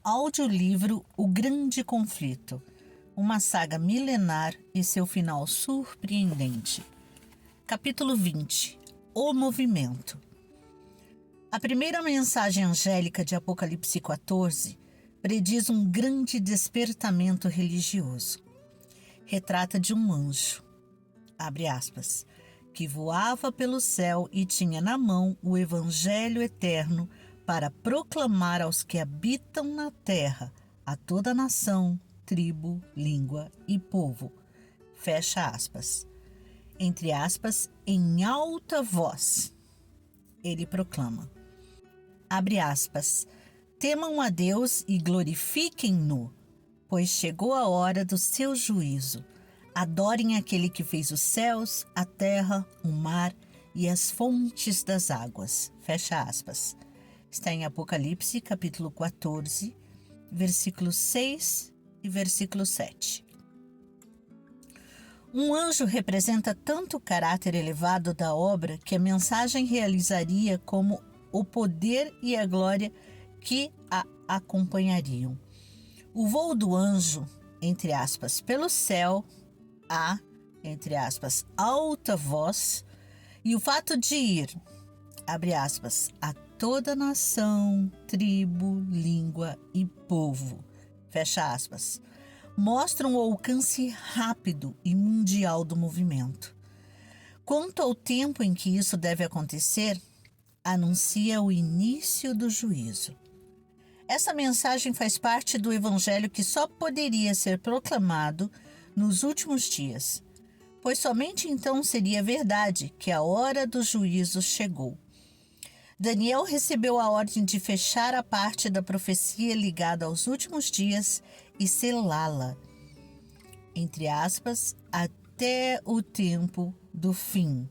Audiolivro O Grande Conflito, uma saga milenar e seu final surpreendente. Capítulo 20. O Movimento. A primeira mensagem angélica de Apocalipse 14 prediz um grande despertamento religioso. Retrata de um anjo, abre aspas, que voava pelo céu e tinha na mão o Evangelho eterno para proclamar aos que habitam na terra, a toda nação, tribo, língua e povo. Fecha aspas. Entre aspas, em alta voz. Ele proclama. Abre aspas. Temam a Deus e glorifiquem-no, pois chegou a hora do seu juízo. Adorem aquele que fez os céus, a terra, o mar e as fontes das águas. Fecha aspas. Está em Apocalipse, capítulo 14, versículos 6 e versículo 7. Um anjo representa tanto o caráter elevado da obra que a mensagem realizaria como o poder e a glória que a acompanhariam. O voo do anjo, entre aspas, pelo céu, entre aspas, alta voz, e o fato de ir, abre aspas, a toda nação, tribo, língua e povo, fecha aspas, mostram o alcance rápido e mundial do movimento. Quanto ao tempo em que isso deve acontecer, anuncia o início do juízo. Essa mensagem faz parte do evangelho que só poderia ser proclamado nos últimos dias, pois somente então seria verdade que a hora do juízo chegou. Daniel recebeu a ordem de fechar a parte da profecia ligada aos últimos dias e selá-la, entre aspas, até o tempo do fim.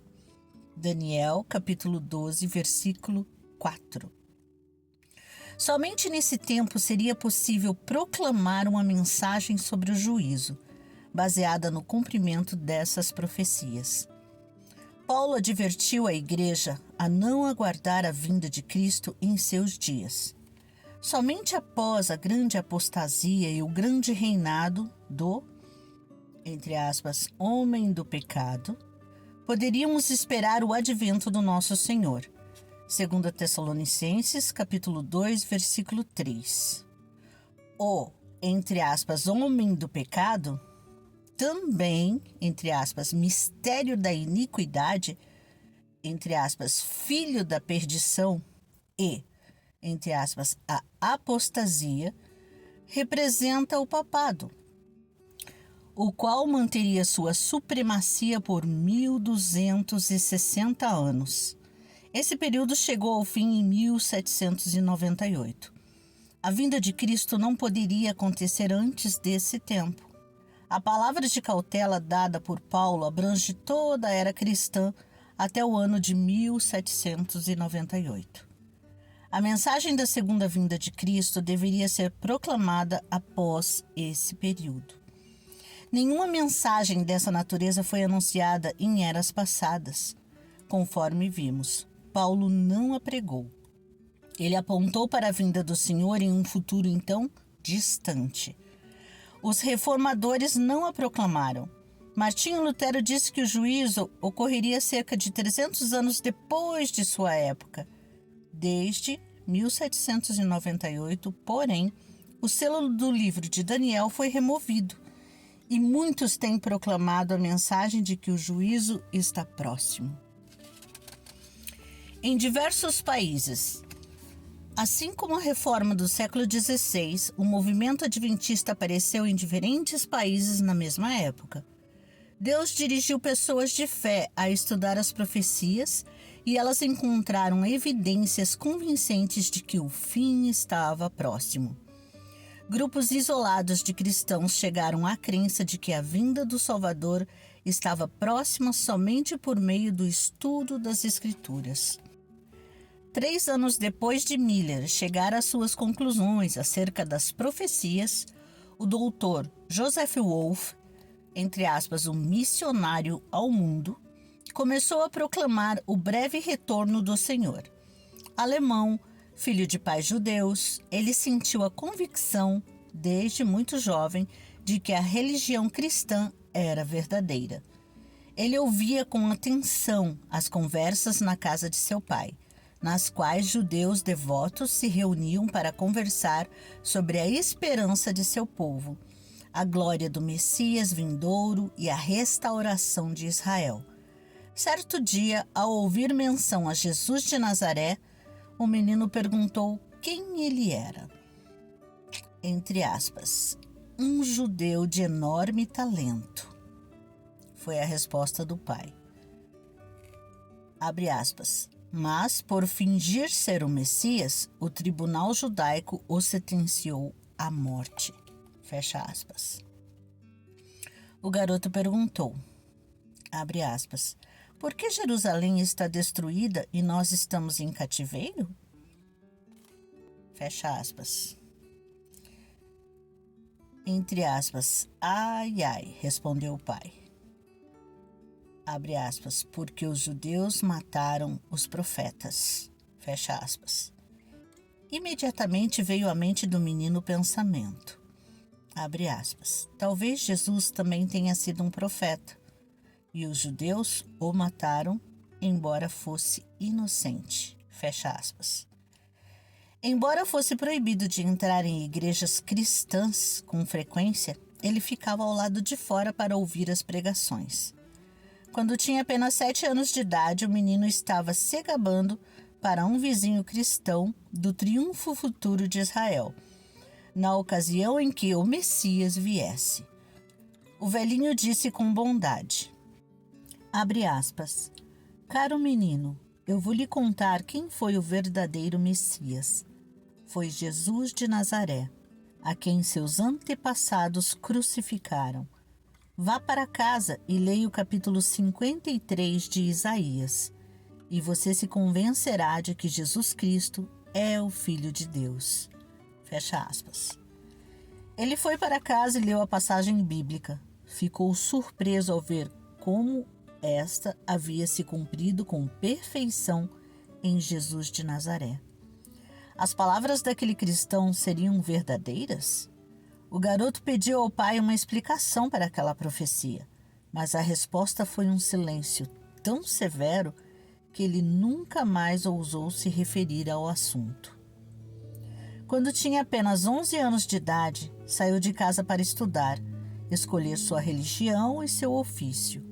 Daniel, capítulo 12, versículo 4. Somente nesse tempo seria possível proclamar uma mensagem sobre o juízo, baseada no cumprimento dessas profecias. Paulo advertiu a igreja a não aguardar a vinda de Cristo em seus dias. Somente após a grande apostasia e o grande reinado do, entre aspas, homem do pecado, poderíamos esperar o advento do nosso Senhor. 2 Tessalonicenses, capítulo 2, versículo 3. O, entre aspas, homem do pecado, também, entre aspas, mistério da iniquidade, entre aspas, filho da perdição e, entre aspas, a apostasia, representa o papado, o qual manteria sua supremacia por 1260 anos. Esse período chegou ao fim em 1798. A vinda de Cristo não poderia acontecer antes desse tempo. A palavra de cautela dada por Paulo abrange toda a era cristã até o ano de 1798. A mensagem da segunda vinda de Cristo deveria ser proclamada após esse período. Nenhuma mensagem dessa natureza foi anunciada em eras passadas. Conforme vimos, Paulo não a pregou. Ele apontou para a vinda do Senhor em um futuro então distante. Os reformadores não a proclamaram. Martinho Lutero disse que o juízo ocorreria cerca de 300 anos depois de sua época. Desde 1798, porém, o selo do livro de Daniel foi removido e muitos têm proclamado a mensagem de que o juízo está próximo. Em diversos países, assim como a reforma do século XVI, o movimento adventista apareceu em diferentes países na mesma época. Deus dirigiu pessoas de fé a estudar as profecias e elas encontraram evidências convincentes de que o fim estava próximo. Grupos isolados de cristãos chegaram à crença de que a vinda do Salvador estava próxima somente por meio do estudo das Escrituras. 3 anos depois de Miller chegar às suas conclusões acerca das profecias, o doutor Joseph Wolff, entre aspas, um missionário ao mundo, começou a proclamar o breve retorno do Senhor. Alemão, Filho de pais judeus, ele sentiu a convicção, desde muito jovem, de que a religião cristã era verdadeira. Ele ouvia com atenção as conversas na casa de seu pai, nas quais judeus devotos se reuniam para conversar sobre a esperança de seu povo, a glória do Messias vindouro e a restauração de Israel. Certo dia, ao ouvir menção a Jesus de Nazaré, o menino perguntou quem ele era. Entre aspas, um judeu de enorme talento. Foi a resposta do pai. Abre aspas. Mas, por fingir ser o Messias, o tribunal judaico o sentenciou à morte. Fecha aspas. O garoto perguntou, abre aspas, por que Jerusalém está destruída e nós estamos em cativeiro? Fecha aspas. Entre aspas, ai, ai, respondeu o pai. Abre aspas, porque os judeus mataram os profetas. Fecha aspas. Imediatamente veio à mente do menino o pensamento. Abre aspas. Talvez Jesus também tenha sido um profeta. E os judeus o mataram, embora fosse inocente. Fecha aspas. Embora fosse proibido de entrar em igrejas cristãs com frequência, ele ficava ao lado de fora para ouvir as pregações. Quando tinha apenas 7 anos de idade, o menino estava se gabando para um vizinho cristão do triunfo futuro de Israel, na ocasião em que o Messias viesse. O velhinho disse com bondade, abre aspas, caro menino, eu vou lhe contar quem foi o verdadeiro Messias. Foi Jesus de Nazaré, a quem seus antepassados crucificaram. Vá para casa e leia o capítulo 53 de Isaías, e você se convencerá de que Jesus Cristo é o Filho de Deus. Fecha aspas. Ele foi para casa e leu a passagem bíblica. Ficou surpreso ao ver como esta havia se cumprido com perfeição em Jesus de Nazaré. As palavras daquele cristão seriam verdadeiras? O garoto pediu ao pai uma explicação para aquela profecia, mas a resposta foi um silêncio tão severo que ele nunca mais ousou se referir ao assunto. Quando tinha apenas 11 anos de idade, saiu de casa para estudar, escolher sua religião e seu ofício.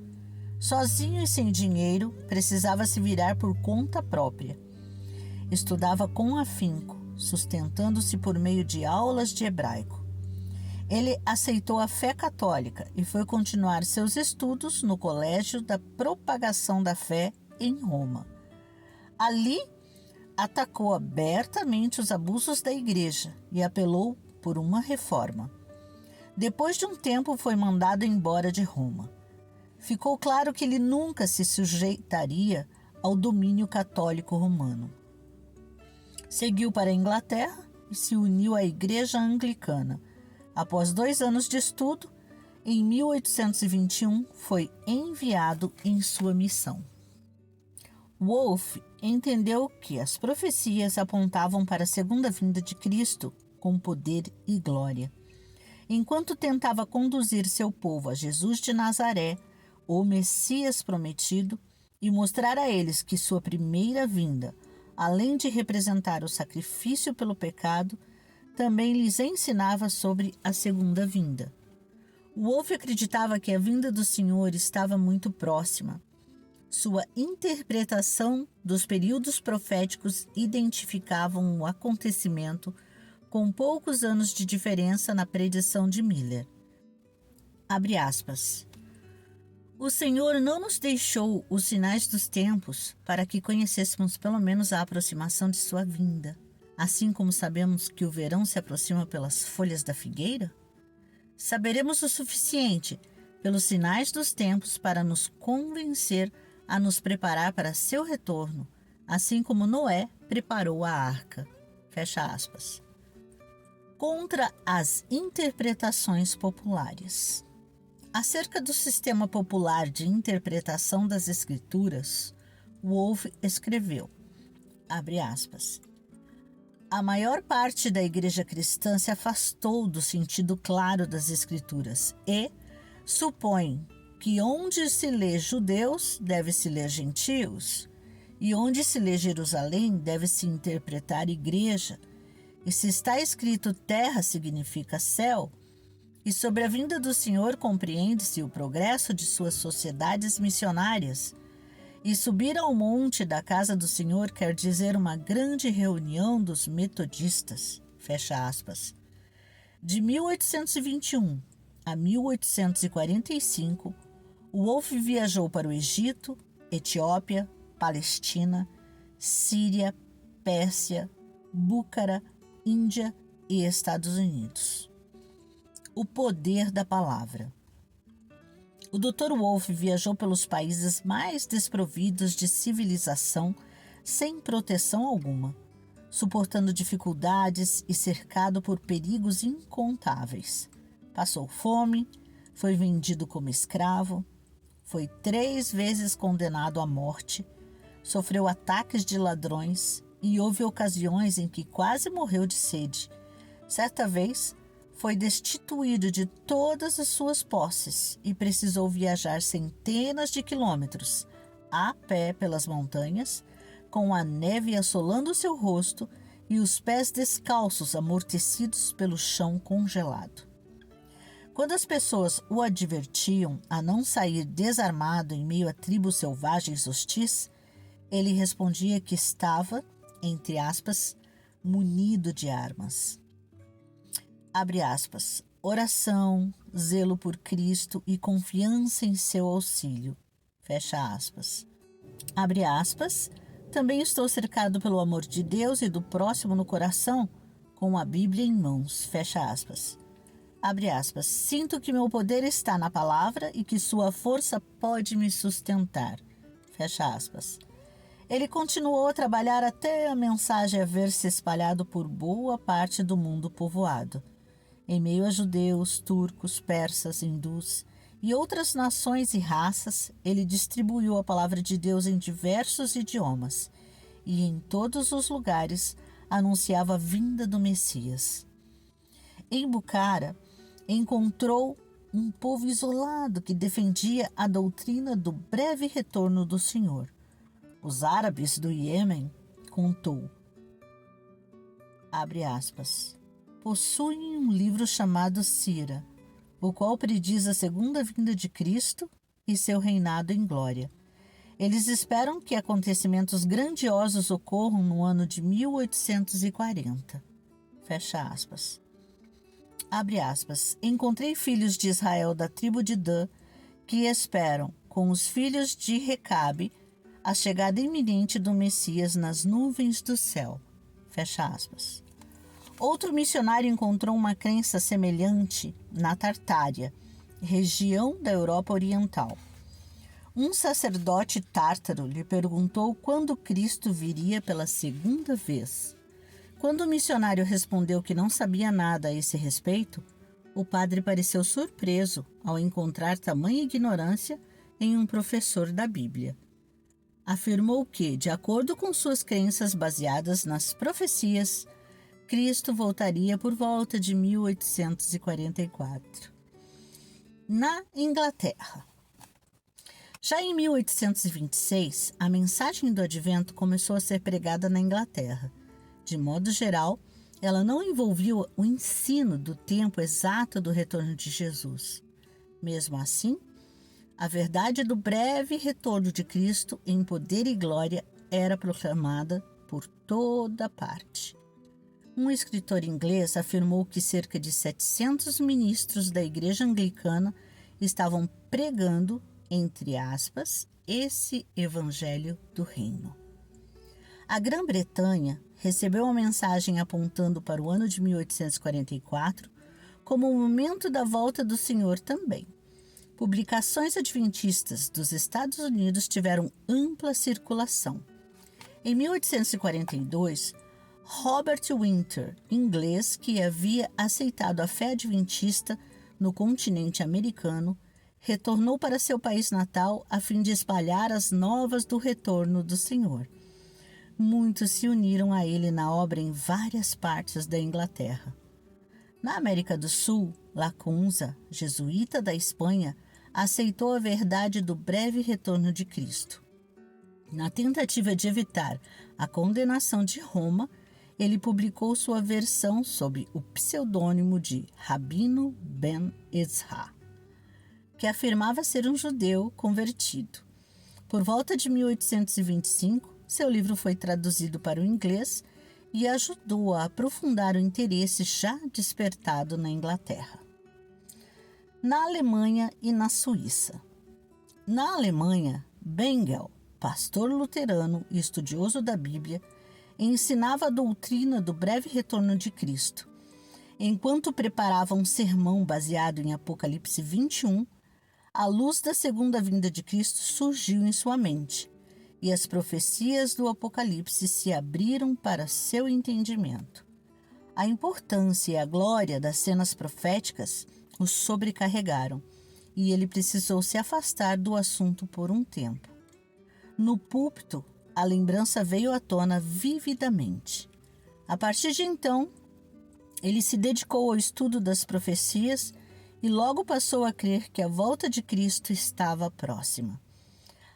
Sozinho e sem dinheiro, precisava se virar por conta própria. Estudava com afinco, sustentando-se por meio de aulas de hebraico. Ele aceitou a fé católica e foi continuar seus estudos no Colégio da Propagação da Fé em Roma. Ali, atacou abertamente os abusos da igreja e apelou por uma reforma. Depois de um tempo, foi mandado embora de Roma. Ficou claro que ele nunca se sujeitaria ao domínio católico romano. Seguiu para a Inglaterra e se uniu à Igreja Anglicana. Após 2 anos de estudo, em 1821 foi enviado em sua missão. Wolff entendeu que as profecias apontavam para a segunda vinda de Cristo com poder e glória. Enquanto tentava conduzir seu povo a Jesus de Nazaré, o Messias prometido, e mostrar a eles que sua primeira vinda, além de representar o sacrifício pelo pecado, também lhes ensinava sobre a segunda vinda. Wolff acreditava que a vinda do Senhor estava muito próxima. Sua interpretação dos períodos proféticos identificavam o acontecimento com poucos anos de diferença na predição de Miller. Abre aspas. O Senhor não nos deixou os sinais dos tempos para que conhecêssemos pelo menos a aproximação de sua vinda. Assim como sabemos que o verão se aproxima pelas folhas da figueira, saberemos o suficiente pelos sinais dos tempos para nos convencer a nos preparar para seu retorno, assim como Noé preparou a arca. Fecha aspas. Contra as interpretações populares. Acerca do sistema popular de interpretação das Escrituras, Wolff escreveu, abre aspas, A maior parte da igreja cristã se afastou do sentido claro das Escrituras e supõe que onde se lê judeus, deve-se ler gentios, e onde se lê Jerusalém, deve-se interpretar igreja, e se está escrito terra significa céu, e sobre a vinda do Senhor compreende-se o progresso de suas sociedades missionárias, e subir ao monte da casa do Senhor quer dizer uma grande reunião dos metodistas, fecha aspas. De 1821 a 1845, Wolff viajou para o Egito, Etiópia, Palestina, Síria, Pérsia, Búcara, Índia e Estados Unidos. O poder da palavra. O Dr. Wolff viajou pelos países mais desprovidos de civilização sem proteção alguma, suportando dificuldades e cercado por perigos incontáveis. Passou fome, foi vendido como escravo, foi 3 vezes condenado à morte, sofreu ataques de ladrões e houve ocasiões em que quase morreu de sede. Certa vez, foi destituído de todas as suas posses e precisou viajar centenas de quilômetros a pé pelas montanhas, com a neve assolando seu rosto e os pés descalços amortecidos pelo chão congelado. Quando as pessoas o advertiam a não sair desarmado em meio a tribos selvagens hostis, ele respondia que estava, entre aspas, munido de armas. Abre aspas, oração, zelo por Cristo e confiança em seu auxílio. Fecha aspas. Abre aspas, também estou cercado pelo amor de Deus e do próximo no coração, com a Bíblia em mãos. Fecha aspas. Abre aspas, sinto que meu poder está na palavra e que sua força pode me sustentar. Fecha aspas. Ele continuou a trabalhar até a mensagem haver se espalhado por boa parte do mundo povoado. Em meio a judeus, turcos, persas, hindus e outras nações e raças, ele distribuiu a palavra de Deus em diversos idiomas e em todos os lugares anunciava a vinda do Messias. Em Bucara, encontrou um povo isolado que defendia a doutrina do breve retorno do Senhor. Os árabes do Iêmen, contou, abre aspas, possuem um livro chamado Sira, o qual prediz a segunda vinda de Cristo e seu reinado em glória. Eles esperam que acontecimentos grandiosos ocorram no ano de 1840. Fecha aspas. Abre aspas. Encontrei filhos de Israel da tribo de Dan que esperam, com os filhos de Recabe, a chegada iminente do Messias nas nuvens do céu. Fecha aspas. Outro missionário encontrou uma crença semelhante na Tartária, região da Europa Oriental. Um sacerdote tártaro lhe perguntou quando Cristo viria pela segunda vez. Quando o missionário respondeu que não sabia nada a esse respeito, o padre pareceu surpreso ao encontrar tamanha ignorância em um professor da Bíblia. Afirmou que, de acordo com suas crenças baseadas nas profecias, Cristo voltaria por volta de 1844. Na Inglaterra. Já em 1826, a mensagem do Advento começou a ser pregada na Inglaterra. De modo geral, ela não envolvia o ensino do tempo exato do retorno de Jesus. Mesmo assim, a verdade do breve retorno de Cristo em poder e glória era proclamada por toda parte. Um escritor inglês afirmou que cerca de 700 ministros da Igreja Anglicana estavam pregando, entre aspas, esse Evangelho do Reino. A Grã-Bretanha recebeu uma mensagem apontando para o ano de 1844 como o momento da volta do Senhor também. Publicações adventistas dos Estados Unidos tiveram ampla circulação. Em 1842, Robert Winter, inglês que havia aceitado a fé adventista no continente americano, retornou para seu país natal a fim de espalhar as novas do retorno do Senhor. muitos se uniram a ele na obra em várias partes da Inglaterra. Na América do Sul, Lacunza, jesuíta da Espanha, aceitou a verdade do breve retorno de Cristo. Na tentativa de evitar a condenação de Roma, ele publicou sua versão sob o pseudônimo de Rabino Ben Ezra, que afirmava ser um judeu convertido. Por volta de 1825, seu livro foi traduzido para o inglês e ajudou a aprofundar o interesse já despertado na Inglaterra. Na Alemanha e na Suíça. Na Alemanha, Bengel, pastor luterano e estudioso da Bíblia, ensinava a doutrina do breve retorno de Cristo. Enquanto preparava um sermão baseado em Apocalipse 21, a luz da segunda vinda de Cristo surgiu em sua mente, e as profecias do Apocalipse se abriram para seu entendimento. A importância e a glória das cenas proféticas o sobrecarregaram, e ele precisou se afastar do assunto por um tempo. No púlpito, a lembrança veio à tona vividamente. A partir de então, ele se dedicou ao estudo das profecias e logo passou a crer que a volta de Cristo estava próxima.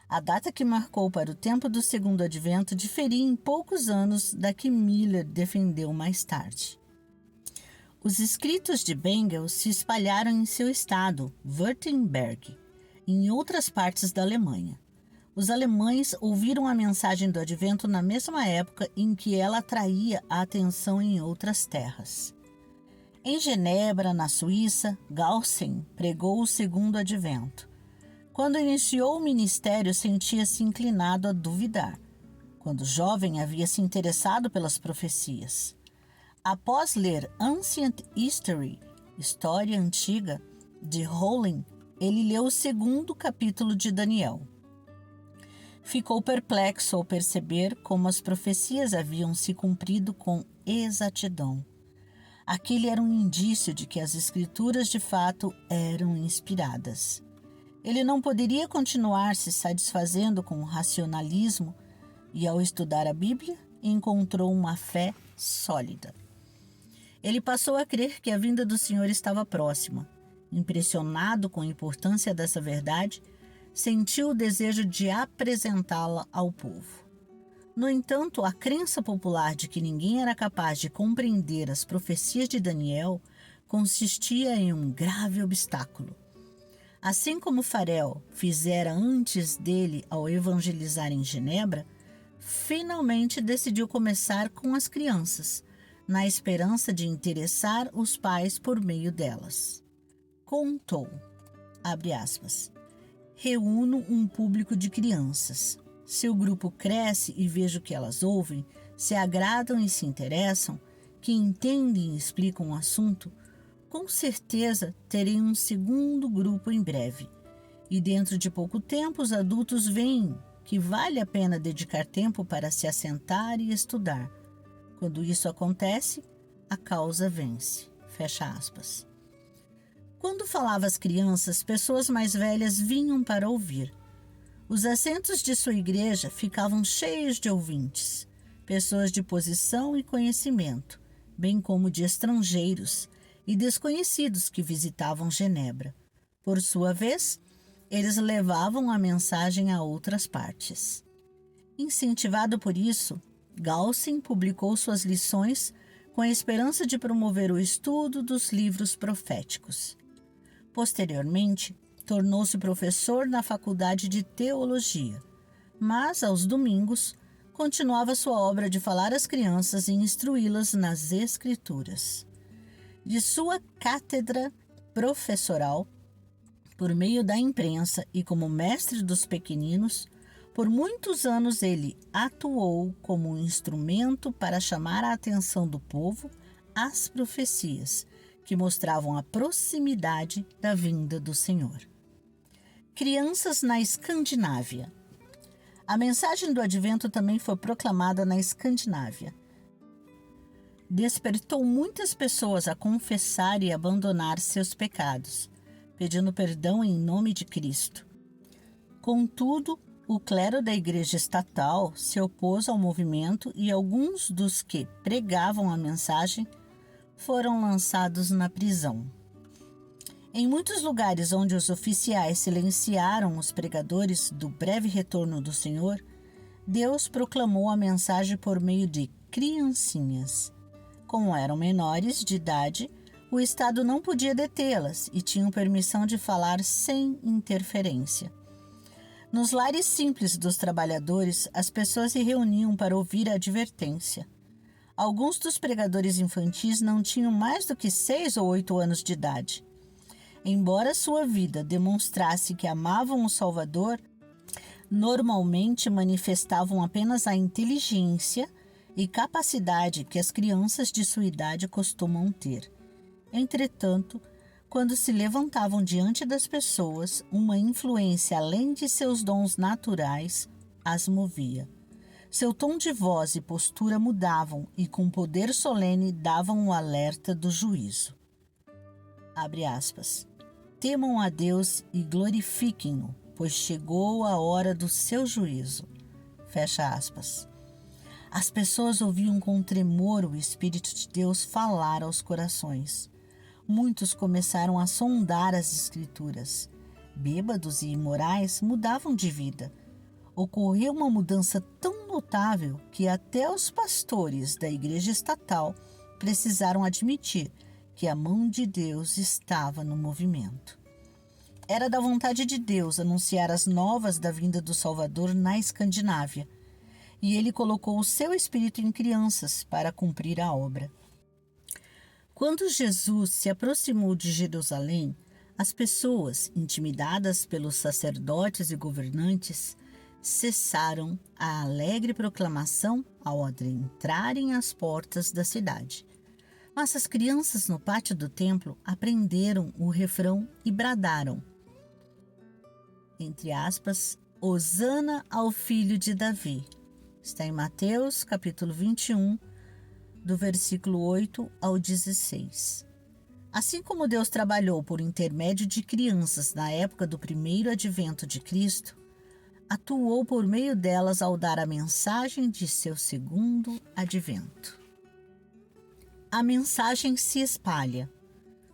A data que marcou para o tempo do segundo advento diferia em poucos anos da que Miller defendeu mais tarde. Os escritos de Bengel se espalharam em seu estado, Württemberg, e em outras partes da Alemanha. Os alemães ouviram a mensagem do advento na mesma época em que ela atraía a atenção em outras terras. Em Genebra, na Suíça, Gaussen pregou o segundo advento. Quando iniciou o ministério, sentia-se inclinado a duvidar. Quando jovem, havia se interessado pelas profecias. Após ler Ancient History, História Antiga, de Rowling, ele leu o segundo capítulo de Daniel. Ficou perplexo ao perceber como as profecias haviam se cumprido com exatidão. Aquele era um indício de que as escrituras de fato eram inspiradas. Ele não poderia continuar se satisfazendo com o racionalismo e, ao estudar a Bíblia, encontrou uma fé sólida. Ele passou a crer que a vinda do Senhor estava próxima. Impressionado com a importância dessa verdade, sentiu o desejo de apresentá-la ao povo. No entanto, a crença popular de que ninguém era capaz de compreender as profecias de Daniel consistia em um grave obstáculo. Assim como Farel fizera antes dele ao evangelizar em Genebra, finalmente decidiu começar com as crianças, na esperança de interessar os pais por meio delas. Contou, abre aspas, reúno um público de crianças. Seu grupo cresce e vejo que elas ouvem, se agradam e se interessam, que entendem e explicam o assunto. Com certeza terei um segundo grupo em breve. E dentro de pouco tempo os adultos veem que vale a pena dedicar tempo para se assentar e estudar. Quando isso acontece, a causa vence. Fecha aspas. Quando falava às crianças, pessoas mais velhas vinham para ouvir. Os assentos de sua igreja ficavam cheios de ouvintes, pessoas de posição e conhecimento, bem como de estrangeiros e desconhecidos que visitavam Genebra. Por sua vez, eles levavam a mensagem a outras partes. Incentivado por isso, Gaussen publicou suas lições com a esperança de promover o estudo dos livros proféticos. Posteriormente, tornou-se professor na Faculdade de Teologia, mas, aos domingos, continuava sua obra de falar às crianças e instruí-las nas Escrituras. De sua cátedra professoral, por meio da imprensa e como mestre dos pequeninos, por muitos anos ele atuou como um instrumento para chamar a atenção do povo às profecias, que mostravam a proximidade da vinda do Senhor. Crianças na Escandinávia. A mensagem do Advento também foi proclamada na Escandinávia. Despertou muitas pessoas a confessar e abandonar seus pecados, pedindo perdão em nome de Cristo. Contudo, O clero da igreja estatal se opôs ao movimento e alguns dos que pregavam a mensagem foram lançados na prisão. Em muitos lugares onde os oficiais silenciaram os pregadores do breve retorno do Senhor, Deus proclamou a mensagem por meio de criancinhas. Como eram menores de idade, o Estado não podia detê-las e tinham permissão de falar sem interferência. Nos lares simples dos trabalhadores, as pessoas se reuniam para ouvir a advertência. Alguns dos pregadores infantis não tinham mais do que 6 ou 8 anos de idade. Embora sua vida demonstrasse que amavam o Salvador, normalmente manifestavam apenas a inteligência e capacidade que as crianças de sua idade costumam ter. Entretanto, quando se levantavam diante das pessoas, uma influência além de seus dons naturais as movia. Seu tom de voz e postura mudavam e com poder solene davam o alerta do juízo. Abre aspas. Temam a Deus e glorifiquem-no, pois chegou a hora do seu juízo. Fecha aspas. As pessoas ouviam com tremor o Espírito de Deus falar aos corações. Muitos começaram a sondar as Escrituras. Bêbados e imorais mudavam de vida. Ocorreu uma mudança tão notável que até os pastores da igreja estatal precisaram admitir que a mão de Deus estava no movimento. Era da vontade de Deus anunciar as novas da vinda do Salvador na Escandinávia, e ele colocou o seu espírito em crianças para cumprir a obra. Quando Jesus se aproximou de Jerusalém, as pessoas, intimidadas pelos sacerdotes e governantes, cessaram a alegre proclamação ao adentrarem as portas da cidade. Mas as crianças no pátio do templo aprenderam o refrão e bradaram, entre aspas, Hosana ao filho de Davi. Está em Mateus, capítulo 21, do versículo 8 ao 16. Assim como Deus trabalhou por intermédio de crianças na época do primeiro advento de Cristo, atuou por meio delas ao dar a mensagem de seu segundo advento. A mensagem se espalha.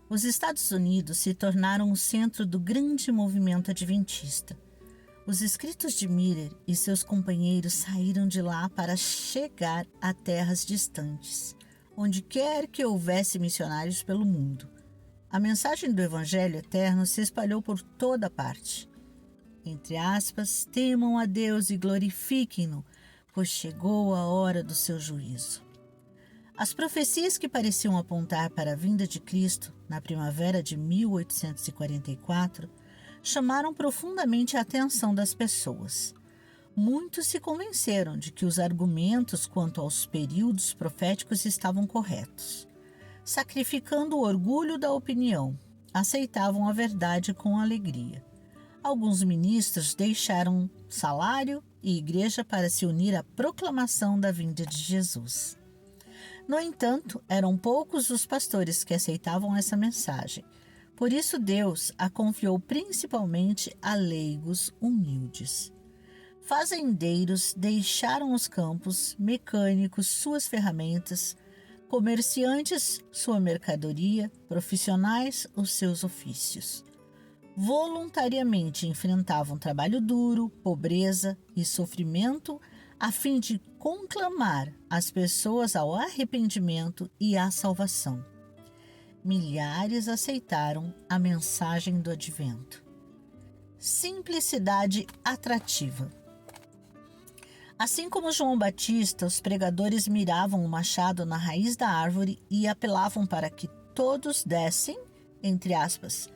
Os Estados Unidos se tornaram o centro do grande movimento adventista. Os escritos de Miller e seus companheiros saíram de lá para chegar a terras distantes, onde quer que houvesse missionários pelo mundo. A mensagem do Evangelho eterno se espalhou por toda parte. Entre aspas, temam a Deus e glorifiquem-no, pois chegou a hora do seu juízo. As profecias que pareciam apontar para a vinda de Cristo na primavera de 1844 chamaram profundamente a atenção das pessoas. Muitos se convenceram de que os argumentos quanto aos períodos proféticos estavam corretos. Sacrificando o orgulho da opinião, aceitavam a verdade com alegria. Alguns ministros deixaram salário e igreja para se unir à proclamação da vinda de Jesus. No entanto, eram poucos os pastores que aceitavam essa mensagem. Por isso Deus a confiou principalmente a leigos humildes. Fazendeiros deixaram os campos, mecânicos suas ferramentas, comerciantes sua mercadoria, profissionais os seus ofícios. Voluntariamente enfrentavam trabalho duro, pobreza e sofrimento a fim de conclamar as pessoas ao arrependimento e à salvação. Milhares aceitaram a mensagem do advento. Simplicidade atrativa. Assim como João Batista, os pregadores miravam o machado na raiz da árvore e apelavam para que todos dessem, entre aspas,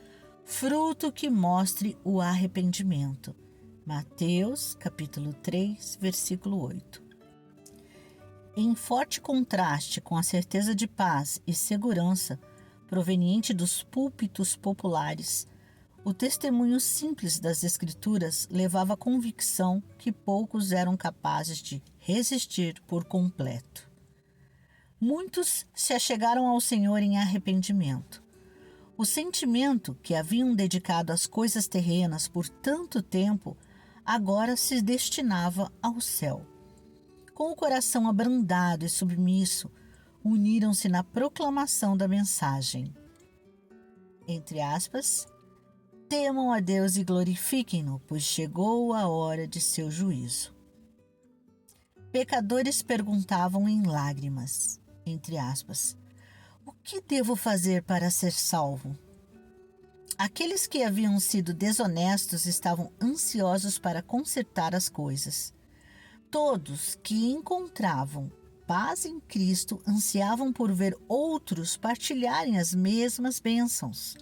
fruto que mostre o arrependimento. Mateus, capítulo 3, versículo 8. Em forte contraste com a certeza de paz e segurança proveniente dos púlpitos populares, o testemunho simples das Escrituras levava a convicção que poucos eram capazes de resistir por completo. Muitos se achegaram ao Senhor em arrependimento. O sentimento que haviam dedicado às coisas terrenas por tanto tempo agora se destinava ao céu. Com o coração abrandado e submisso, uniram-se na proclamação da mensagem. Entre aspas, temam a Deus e glorifiquem-no, pois chegou a hora de seu juízo. Pecadores perguntavam em lágrimas, entre aspas, o que devo fazer para ser salvo? Aqueles que haviam sido desonestos estavam ansiosos para consertar as coisas. Todos que encontravam paz em Cristo ansiavam por ver outros partilharem as mesmas bênçãos.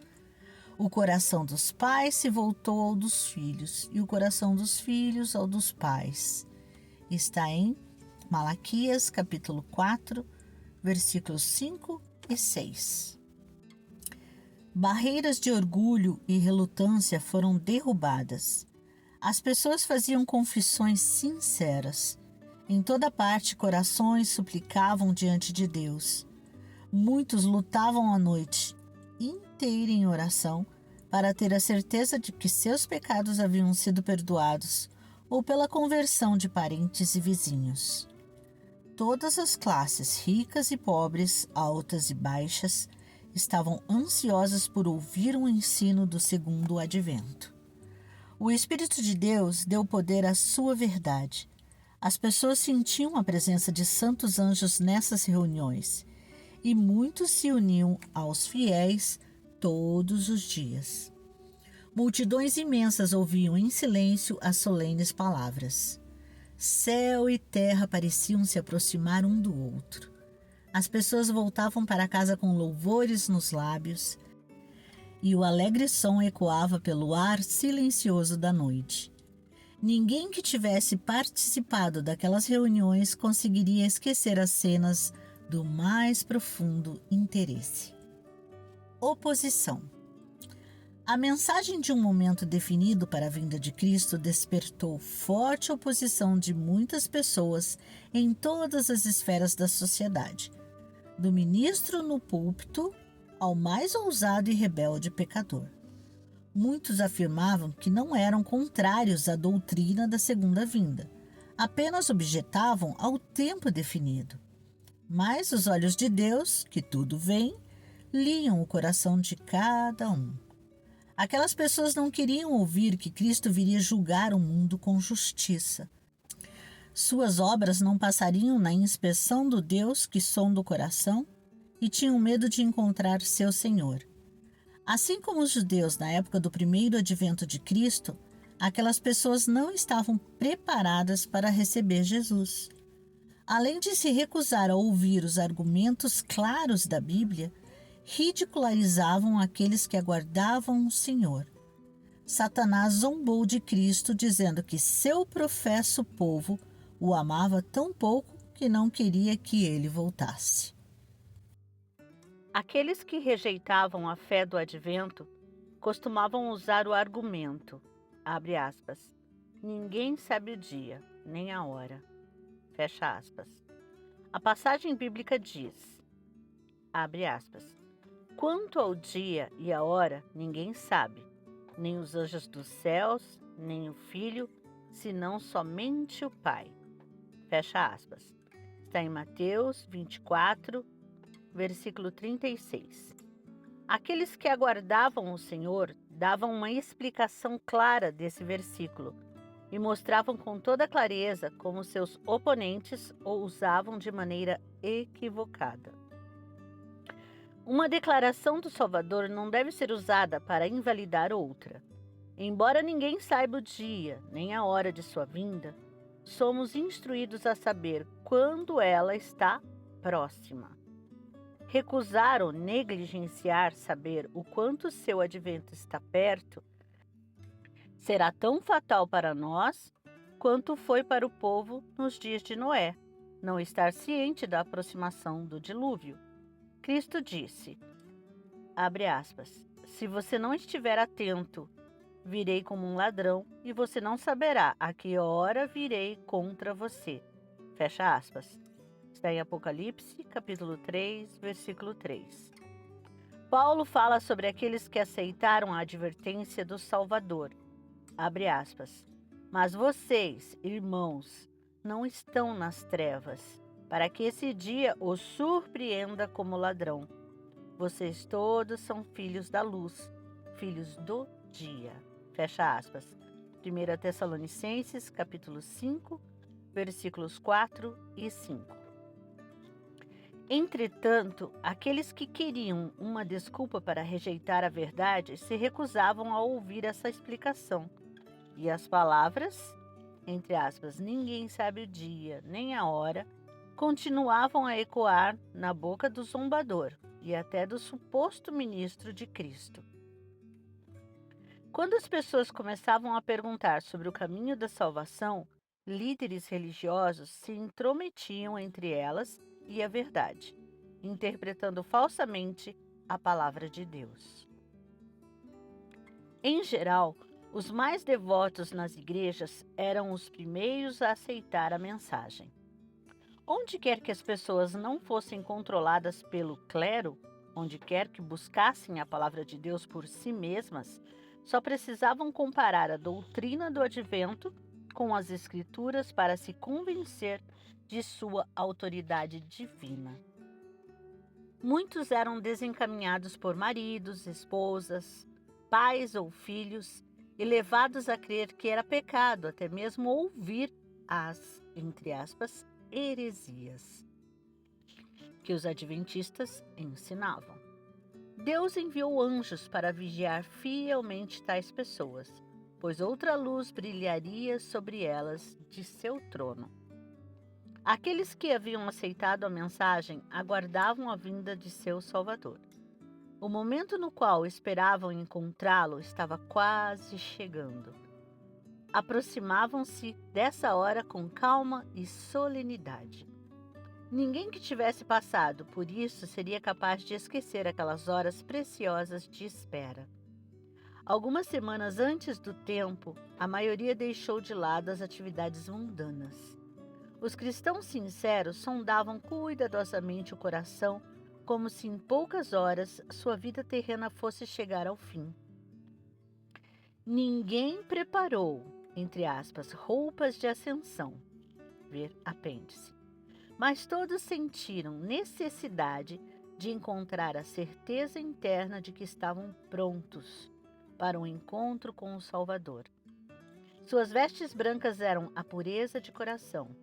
O coração dos pais se voltou ao dos filhos e o coração dos filhos ao dos pais. Está em Malaquias, capítulo 4, versículos 5 e 6. Barreiras de orgulho e relutância foram derrubadas. As pessoas faziam confissões sinceras. Em toda parte, corações suplicavam diante de Deus. Muitos lutavam a noite inteira em oração para ter a certeza de que seus pecados haviam sido perdoados ou pela conversão de parentes e vizinhos. Todas as classes, ricas e pobres, altas e baixas, estavam ansiosas por ouvir o ensino do segundo advento. O Espírito de Deus deu poder à sua verdade. As pessoas sentiam a presença de santos anjos nessas reuniões e muitos se uniam aos fiéis todos os dias. Multidões imensas ouviam em silêncio as solenes palavras. Céu e terra pareciam se aproximar um do outro. As pessoas voltavam para casa com louvores nos lábios e o alegre som ecoava pelo ar silencioso da noite. Ninguém que tivesse participado daquelas reuniões conseguiria esquecer as cenas do mais profundo interesse. Oposição. A mensagem de um momento definido para a vinda de Cristo despertou forte oposição de muitas pessoas em todas as esferas da sociedade, do ministro no púlpito ao mais ousado e rebelde pecador. Muitos afirmavam que não eram contrários à doutrina da segunda vinda, apenas objetavam ao tempo definido. Mas os olhos de Deus, que tudo veem, liam o coração de cada um. Aquelas pessoas não queriam ouvir que Cristo viria julgar o mundo com justiça. Suas obras não passariam na inspeção do Deus que sonda o coração e tinham medo de encontrar seu Senhor. Assim como os judeus na época do primeiro advento de Cristo, aquelas pessoas não estavam preparadas para receber Jesus. Além de se recusar a ouvir os argumentos claros da Bíblia, ridicularizavam aqueles que aguardavam o Senhor. Satanás zombou de Cristo, dizendo que seu professo povo o amava tão pouco que não queria que ele voltasse. Aqueles que rejeitavam a fé do advento costumavam usar o argumento, abre aspas, ninguém sabe o dia, nem a hora, fecha aspas. A passagem bíblica diz, abre aspas, quanto ao dia e a hora, ninguém sabe, nem os anjos dos céus, nem o Filho, senão somente o Pai. Fecha aspas. Está em Mateus 24, versículo 36. Aqueles que aguardavam o Senhor davam uma explicação clara desse versículo e mostravam com toda clareza como seus oponentes o usavam de maneira equivocada. Uma declaração do Salvador não deve ser usada para invalidar outra. Embora ninguém saiba o dia nem a hora de sua vinda, somos instruídos a saber quando ela está próxima. Recusar ou negligenciar saber o quanto seu advento está perto será tão fatal para nós quanto foi para o povo nos dias de Noé, não estar ciente da aproximação do dilúvio. Cristo disse, abre aspas, se você não estiver atento, virei como um ladrão e você não saberá a que hora virei contra você. Fecha aspas. Está em Apocalipse, capítulo 3, versículo 3. Paulo fala sobre aqueles que aceitaram a advertência do Salvador. Abre aspas. Mas vocês, irmãos, não estão nas trevas, para que esse dia os surpreenda como ladrão. Vocês todos são filhos da luz, filhos do dia. Fecha aspas. 1 Tessalonicenses, capítulo 5, versículos 4 e 5. Entretanto, aqueles que queriam uma desculpa para rejeitar a verdade se recusavam a ouvir essa explicação. E as palavras, entre aspas, ninguém sabe o dia nem a hora, continuavam a ecoar na boca do zombador e até do suposto ministro de Cristo. Quando as pessoas começavam a perguntar sobre o caminho da salvação, líderes religiosos se intrometiam entre elas e a verdade, interpretando falsamente a palavra de Deus. Em geral, os mais devotos nas igrejas eram os primeiros a aceitar a mensagem. Onde quer que as pessoas não fossem controladas pelo clero, onde quer que buscassem a palavra de Deus por si mesmas, só precisavam comparar a doutrina do advento com as escrituras para se convencer de sua autoridade divina. Muitos eram desencaminhados por maridos, esposas, pais ou filhos e levados a crer que era pecado até mesmo ouvir as, entre aspas, heresias que os adventistas ensinavam. Deus enviou anjos para vigiar fielmente tais pessoas, pois outra luz brilharia sobre elas de seu trono. Aqueles que haviam aceitado a mensagem aguardavam a vinda de seu Salvador. O momento no qual esperavam encontrá-lo estava quase chegando. Aproximavam-se dessa hora com calma e solenidade. Ninguém que tivesse passado por isso seria capaz de esquecer aquelas horas preciosas de espera. Algumas semanas antes do tempo, a maioria deixou de lado as atividades mundanas. Os cristãos sinceros sondavam cuidadosamente o coração, como se em poucas horas sua vida terrena fosse chegar ao fim. Ninguém preparou, entre aspas, roupas de ascensão, ver apêndice, mas todos sentiram necessidade de encontrar a certeza interna de que estavam prontos para um encontro com o Salvador. Suas vestes brancas eram a pureza de coração,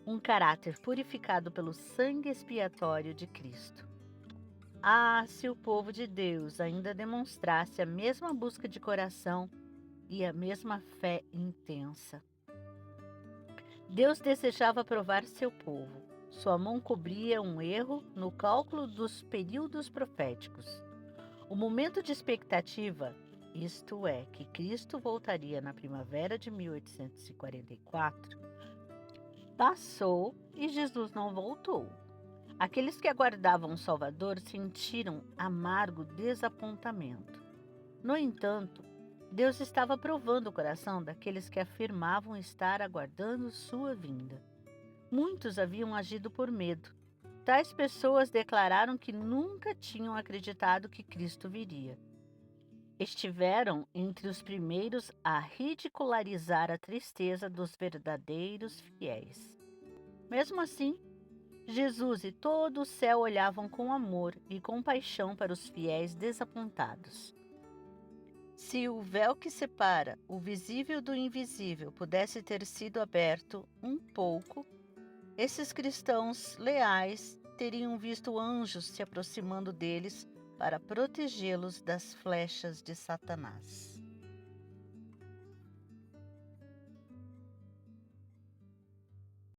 um caráter purificado pelo sangue expiatório de Cristo. Ah, se o povo de Deus ainda demonstrasse a mesma busca de coração e a mesma fé intensa. Deus desejava provar seu povo. Sua mão cobria um erro no cálculo dos períodos proféticos. O momento de expectativa, isto é, que Cristo voltaria na primavera de 1844, passou e Jesus não voltou. Aqueles que aguardavam o Salvador sentiram amargo desapontamento. No entanto, Deus estava provando o coração daqueles que afirmavam estar aguardando sua vinda. Muitos haviam agido por medo. Tais pessoas declararam que nunca tinham acreditado que Cristo viria. Estiveram entre os primeiros a ridicularizar a tristeza dos verdadeiros fiéis. Mesmo assim, Jesus e todo o céu olhavam com amor e compaixão para os fiéis desapontados. Se o véu que separa o visível do invisível pudesse ter sido aberto um pouco, esses cristãos leais teriam visto anjos se aproximando deles para protegê-los das flechas de Satanás.